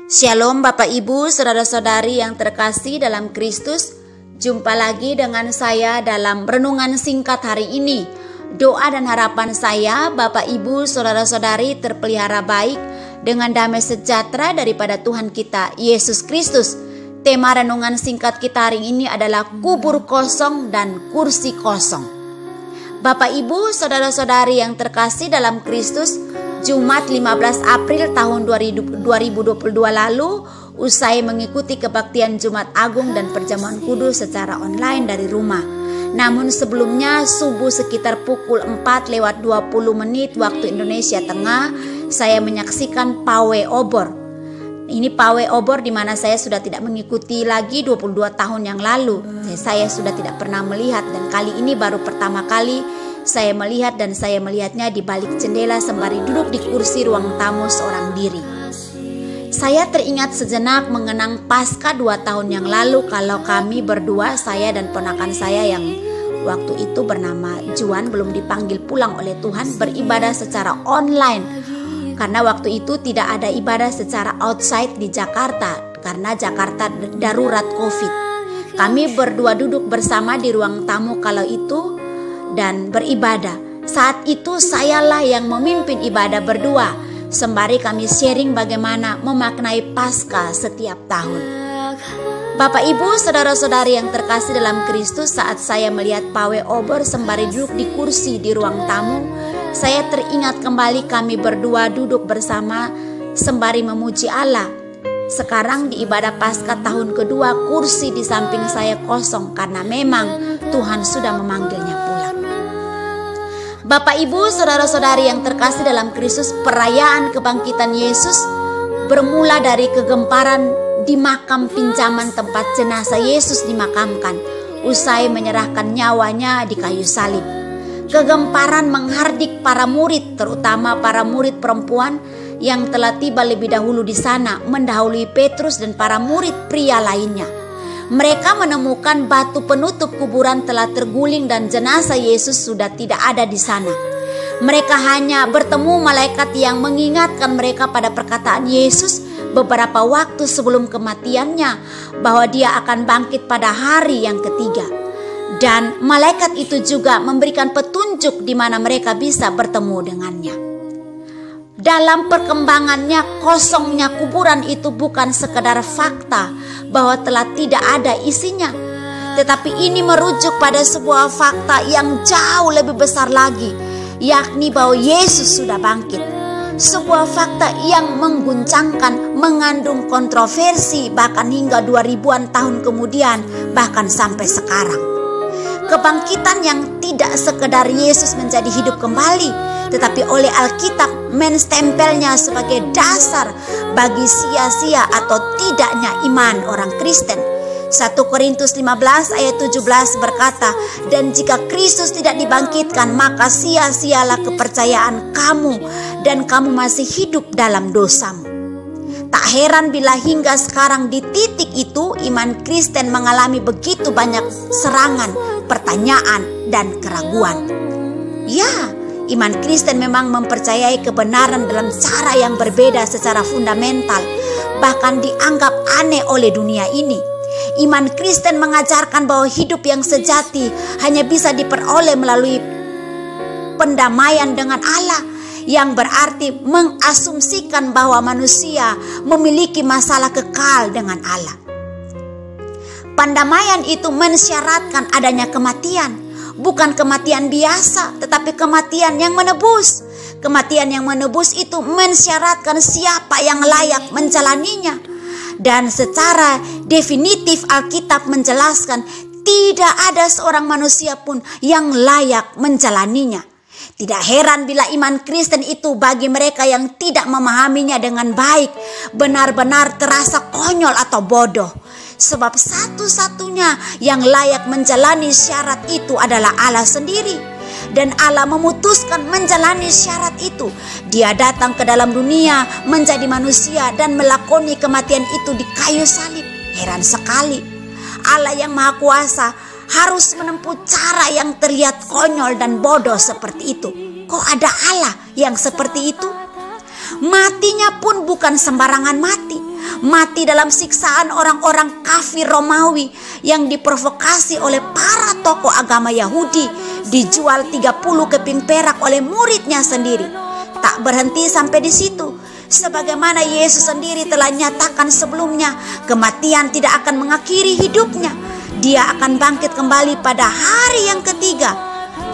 Shalom Bapak Ibu, saudara-saudari yang terkasih dalam Kristus. Jumpa lagi dengan saya dalam renungan singkat hari ini. Doa dan harapan saya, Bapak Ibu, saudara-saudari terpelihara baik dengan damai sejahtera daripada Tuhan kita, Yesus Kristus. Tema renungan singkat kita hari ini adalah kubur kosong dan kursi kosong. Bapak Ibu, saudara-saudari yang terkasih dalam Kristus, Jumat 15 April tahun 2022 lalu, usai mengikuti kebaktian Jumat Agung dan perjamuan kudus secara online dari rumah. Namun sebelumnya subuh sekitar pukul 4:20 waktu Indonesia Tengah, saya menyaksikan pawai obor. Ini pawai obor di mana saya sudah tidak mengikuti lagi 22 tahun yang lalu. Saya sudah tidak pernah melihat dan kali ini baru pertama kali saya melihat, dan saya melihatnya di balik jendela sembari duduk di kursi ruang tamu seorang diri. Saya teringat sejenak mengenang Paskah 2 tahun yang lalu kalau kami berdua, saya dan ponakan saya yang waktu itu bernama Juan, belum dipanggil pulang oleh Tuhan, beribadah secara online. Karena waktu itu tidak ada ibadah secara outside di Jakarta karena Jakarta darurat COVID. Kami berdua duduk bersama di ruang tamu kalau itu dan beribadah. Saat itu sayalah yang memimpin ibadah berdua, sembari kami sharing bagaimana memaknai Paskah setiap tahun. Bapak Ibu, saudara-saudari yang terkasih dalam Kristus, saat saya melihat pawai obor sembari duduk di kursi di ruang tamu, saya teringat kembali kami berdua duduk bersama sembari memuji Allah. Sekarang di ibadah Paskah tahun kedua, kursi di samping saya kosong karena memang Tuhan sudah memanggilnya pulang. Bapak Ibu, saudara-saudari yang terkasih dalam Kristus, perayaan kebangkitan Yesus bermula dari kegemparan di makam pinjaman tempat jenazah Yesus dimakamkan, usai menyerahkan nyawanya di kayu salib. Kegemparan menghardik para murid, terutama para murid perempuan yang telah tiba lebih dahulu di sana, mendahului Petrus dan para murid pria lainnya. Mereka menemukan batu penutup kuburan telah terguling dan jenazah Yesus sudah tidak ada di sana. Mereka hanya bertemu malaikat yang mengingatkan mereka pada perkataan Yesus beberapa waktu sebelum kematiannya bahwa dia akan bangkit pada hari yang ketiga. Dan malaikat itu juga memberikan petunjuk di mana mereka bisa bertemu dengannya. Dalam perkembangannya, kosongnya kuburan itu bukan sekedar fakta bahwa telah tidak ada isinya, tetapi ini merujuk pada sebuah fakta yang jauh lebih besar lagi, yakni bahwa Yesus sudah bangkit. Sebuah fakta yang mengguncangkan, mengandung kontroversi bahkan hingga 2000-an tahun kemudian, bahkan sampai sekarang. Kebangkitan yang tidak sekedar Yesus menjadi hidup kembali, tetapi oleh Alkitab menstempelnya sebagai dasar bagi sia-sia atau tidaknya iman orang Kristen. 1 Korintus 15 ayat 17 berkata, "Dan jika Kristus tidak dibangkitkan, maka sia-sialah kepercayaan kamu dan kamu masih hidup dalam dosamu." Tak heran bila hingga sekarang di titik itu iman Kristen mengalami begitu banyak serangan, pertanyaan, dan keraguan. Ya, iman Kristen memang mempercayai kebenaran dalam cara yang berbeda secara fundamental, bahkan dianggap aneh oleh dunia ini. Iman Kristen mengajarkan bahwa hidup yang sejati hanya bisa diperoleh melalui pendamaian dengan Allah, yang berarti mengasumsikan bahwa manusia memiliki masalah kekal dengan Allah. Pendamaian itu mensyaratkan adanya kematian, bukan kematian biasa, tetapi kematian yang menebus. Kematian yang menebus itu mensyaratkan siapa yang layak menjalaninya. Dan secara definitif Alkitab menjelaskan tidak ada seorang manusia pun yang layak menjalaninya. Tidak heran bila iman Kristen itu bagi mereka yang tidak memahaminya dengan baik benar-benar terasa konyol atau bodoh. Sebab satu-satunya yang layak menjalani syarat itu adalah Allah sendiri. Dan Allah memutuskan menjalani syarat itu. Dia datang ke dalam dunia menjadi manusia dan melakoni kematian itu di kayu salib. Heran sekali, Allah yang Maha Kuasa harus menempuh cara yang terlihat konyol dan bodoh seperti itu. Kok ada Allah yang seperti itu? Matinya pun bukan sembarangan mati. mati dalam siksaan orang-orang kafir Romawi yang diprovokasi oleh para tokoh agama Yahudi, dijual 30 keping perak oleh muridnya sendiri. Tak berhenti sampai di situ. Sebagaimana Yesus sendiri telah nyatakan sebelumnya, kematian tidak akan mengakhiri hidupnya. Dia akan bangkit kembali pada hari yang ketiga.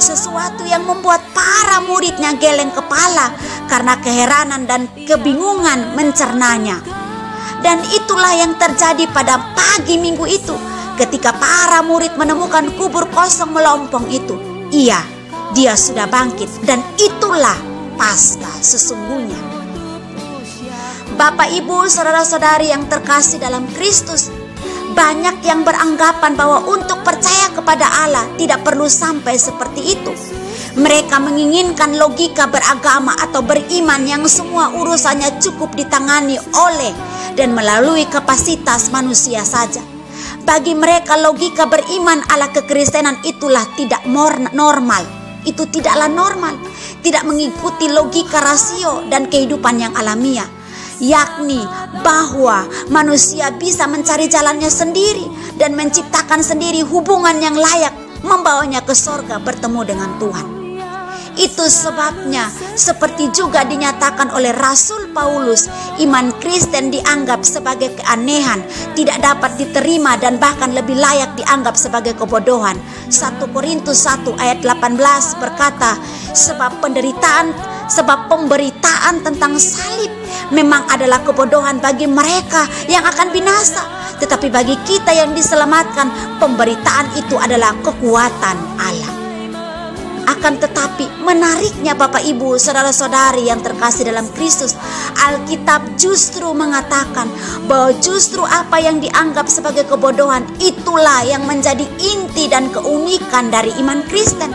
Sesuatu yang membuat para muridnya geleng kepala karena keheranan dan kebingungan mencernanya. Dan itulah yang terjadi pada pagi minggu itu, ketika para murid menemukan kubur kosong melompong itu. Iya, dia sudah bangkit, dan itulah Paskah sesungguhnya. Bapak, Ibu, saudara-saudari yang terkasih dalam Kristus, banyak yang beranggapan bahwa untuk percaya kepada Allah tidak perlu sampai seperti itu. Mereka menginginkan logika beragama atau beriman yang semua urusannya cukup ditangani oleh dan melalui kapasitas manusia saja. Bagi mereka logika beriman ala kekristenan itulah tidak normal. Itu tidaklah normal, tidak mengikuti logika rasio dan kehidupan yang alamiah, yakni bahwa manusia bisa mencari jalannya sendiri dan menciptakan sendiri hubungan yang layak membawanya ke sorga bertemu dengan Tuhan. Itu sebabnya, seperti juga dinyatakan oleh Rasul Paulus, iman Kristen dianggap sebagai keanehan, tidak dapat diterima dan bahkan lebih layak dianggap sebagai kebodohan. 1 Korintus 1 ayat 18 berkata, sebab pemberitaan tentang salib memang adalah kebodohan bagi mereka yang akan binasa, tetapi bagi kita yang diselamatkan, pemberitaan itu adalah kekuatan Allah. Akan tetapi menariknya Bapak, Ibu, saudara-saudari yang terkasih dalam Kristus, Alkitab justru mengatakan bahwa justru apa yang dianggap sebagai kebodohan itulah yang menjadi inti dan keunikan dari iman Kristen.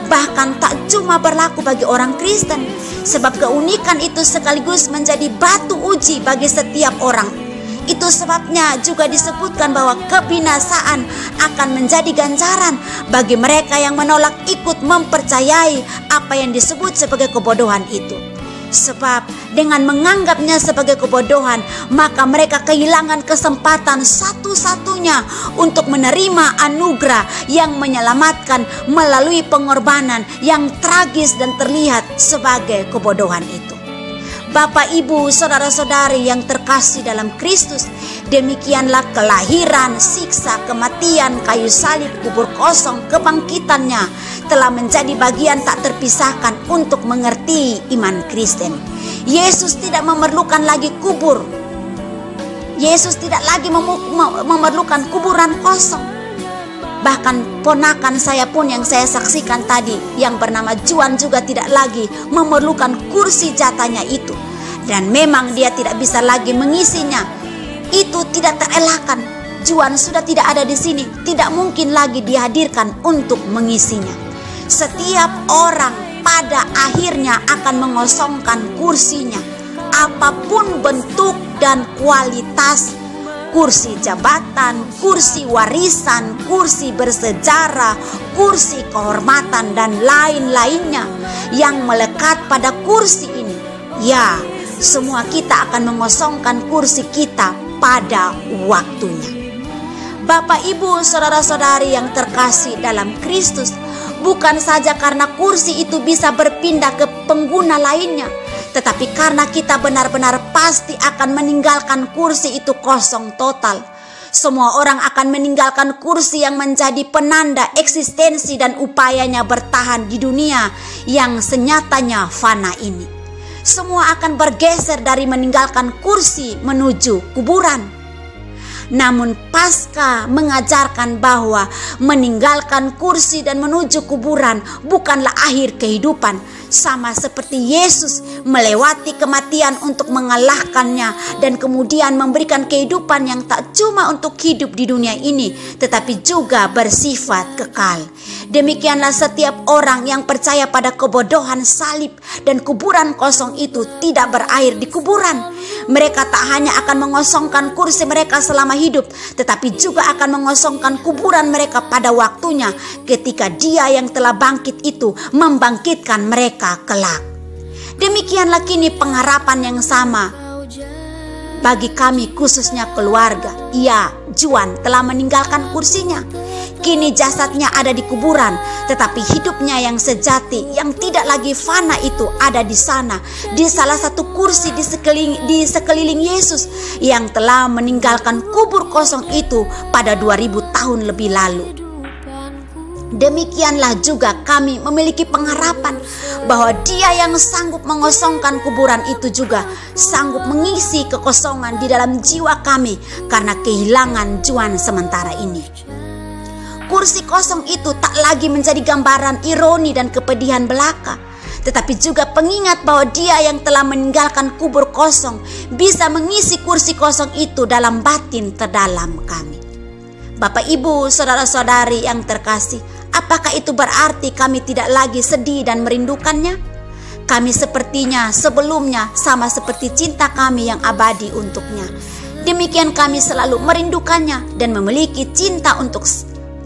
Bahkan tak cuma berlaku bagi orang Kristen, sebab keunikan itu sekaligus menjadi batu uji bagi setiap orang. Itu sebabnya juga disebutkan bahwa kebinasaan akan menjadi ganjaran bagi mereka yang menolak ikut mempercayai apa yang disebut sebagai kebodohan itu. Sebab dengan menganggapnya sebagai kebodohan, maka mereka kehilangan kesempatan satu-satunya untuk menerima anugerah yang menyelamatkan melalui pengorbanan yang tragis dan terlihat sebagai kebodohan itu. Bapak, Ibu, saudara-saudari yang terkasih dalam Kristus, demikianlah kelahiran, siksa, kematian, kayu salib, kubur kosong, kebangkitannya telah menjadi bagian tak terpisahkan untuk mengerti iman Kristen. Yesus tidak memerlukan lagi kubur. Yesus tidak lagi memerlukan kuburan kosong. Bahkan ponakan saya pun yang saya saksikan tadi, yang bernama Juan, juga tidak lagi memerlukan kursi jatahnya itu. Dan memang dia tidak bisa lagi mengisinya. Itu tidak terelakkan. Juan sudah tidak ada di sini, tidak mungkin lagi dihadirkan untuk mengisinya. Setiap orang pada akhirnya akan mengosongkan kursinya, apapun bentuk dan kualitas kursi jabatan, kursi warisan, kursi bersejarah, kursi kehormatan, dan lain-lainnya yang melekat pada kursi ini. Ya, semua kita akan mengosongkan kursi kita pada waktunya. Bapak, Ibu, saudara-saudari yang terkasih dalam Kristus, bukan saja karena kursi itu bisa berpindah ke pengguna lainnya, tetapi karena kita benar-benar pasti akan meninggalkan kursi itu kosong total. Semua orang akan meninggalkan kursi yang menjadi penanda eksistensi dan upayanya bertahan di dunia yang senyatanya fana ini. Semua akan bergeser dari meninggalkan kursi menuju kuburan. Namun Paskah mengajarkan bahwa meninggalkan kursi dan menuju kuburan bukanlah akhir kehidupan. Sama seperti Yesus melewati kematian untuk mengalahkannya dan kemudian memberikan kehidupan yang tak cuma untuk hidup di dunia ini, tetapi juga bersifat kekal. Demikianlah setiap orang yang percaya pada kebodohan salib dan kuburan kosong itu tidak berakhir di kuburan. Mereka tak hanya akan mengosongkan kursi mereka selama hidup, tetapi juga akan mengosongkan kuburan mereka pada waktunya ketika Dia yang telah bangkit itu membangkitkan mereka kelak. Demikianlah kini pengharapan yang sama bagi kami khususnya keluarga. Ya, Juan telah meninggalkan kursinya. Kini jasadnya ada di kuburan, tetapi hidupnya yang sejati, yang tidak lagi fana itu ada di sana, di salah satu kursi di sekeliling Yesus yang telah meninggalkan kubur kosong itu pada 2000 tahun lebih lalu. Demikianlah juga kami memiliki pengharapan bahwa Dia yang sanggup mengosongkan kuburan itu juga sanggup mengisi kekosongan di dalam jiwa kami karena kehilangan Juan sementara ini. Kursi kosong itu tak lagi menjadi gambaran ironi dan kepedihan belaka, tetapi juga pengingat bahwa Dia yang telah meninggalkan kubur kosong bisa mengisi kursi kosong itu dalam batin terdalam kami. Bapak, Ibu, saudara-saudari yang terkasih, apakah itu berarti kami tidak lagi sedih dan merindukannya? Kami sepertinya sebelumnya sama seperti cinta kami yang abadi untuknya. Demikian kami selalu merindukannya dan memiliki cinta untuk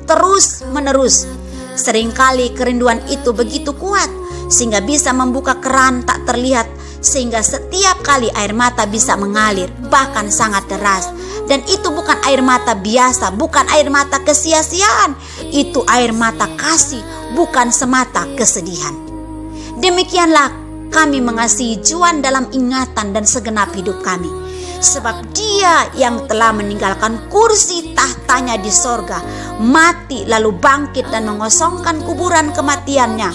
terus menerus. Seringkali kerinduan itu begitu kuat sehingga bisa membuka keran tak terlihat, sehingga setiap kali air mata bisa mengalir, bahkan sangat deras. Dan itu bukan air mata biasa, bukan air mata kesia-siaan. Itu air mata kasih, bukan semata kesedihan. Demikianlah kami mengasihi Juan dalam ingatan dan segenap hidup kami. Sebab Dia yang telah meninggalkan kursi tahtanya di sorga, mati lalu bangkit dan mengosongkan kuburan kematiannya,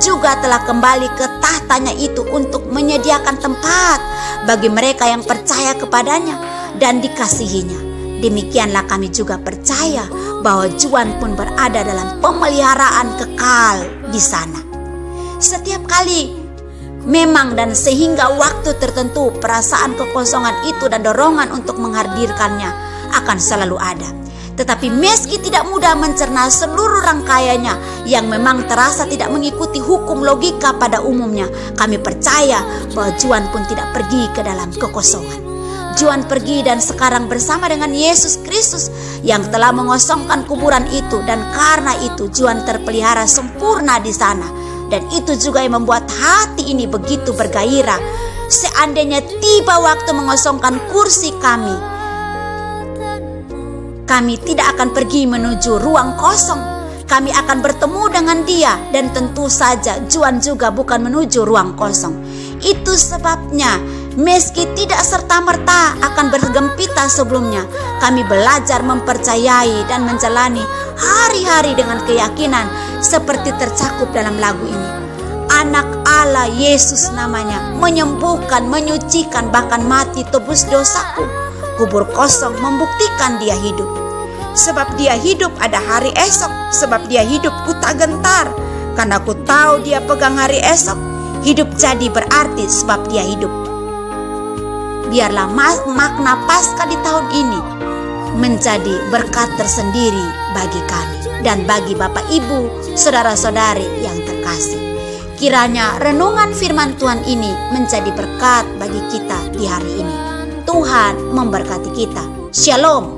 juga telah kembali ke tahtanya itu untuk menyediakan tempat bagi mereka yang percaya kepadanya dan dikasihinya. Demikianlah kami juga percaya bahwa Juan pun berada dalam pemeliharaan kekal di sana. Setiap kali memang dan sehingga waktu tertentu perasaan kekosongan itu dan dorongan untuk menghadirkannya akan selalu ada. Tetapi meski tidak mudah mencerna seluruh rangkaiannya yang memang terasa tidak mengikuti hukum logika pada umumnya, kami percaya bahwa Juan pun tidak pergi ke dalam kekosongan. Juan pergi dan sekarang bersama dengan Yesus Kristus yang telah mengosongkan kuburan itu, dan karena itu Juan terpelihara sempurna di sana. Dan itu juga yang membuat hati ini begitu bergairah. Seandainya tiba waktu mengosongkan kursi kami tidak akan pergi menuju ruang kosong. Kami akan bertemu dengan Dia, dan tentu saja Juan juga bukan menuju ruang kosong. Itu sebabnya meski tidak serta-merta akan bergempita sebelumnya, kami belajar mempercayai dan menjalani hari-hari dengan keyakinan seperti tercakup dalam lagu ini. Anak Allah Yesus namanya, menyembuhkan, menyucikan, bahkan mati tebus dosaku. Kubur kosong membuktikan Dia hidup. Sebab Dia hidup ada hari esok. Sebab Dia hidup ku tak gentar, karena ku tahu Dia pegang hari esok. Hidup jadi berarti sebab Dia hidup. Biarlah makna Paskah di tahun ini menjadi berkat tersendiri bagi kami dan bagi Bapak, Ibu, saudara-saudari yang terkasih. Kiranya renungan firman Tuhan ini menjadi berkat bagi kita di hari ini. Tuhan memberkati kita. Shalom.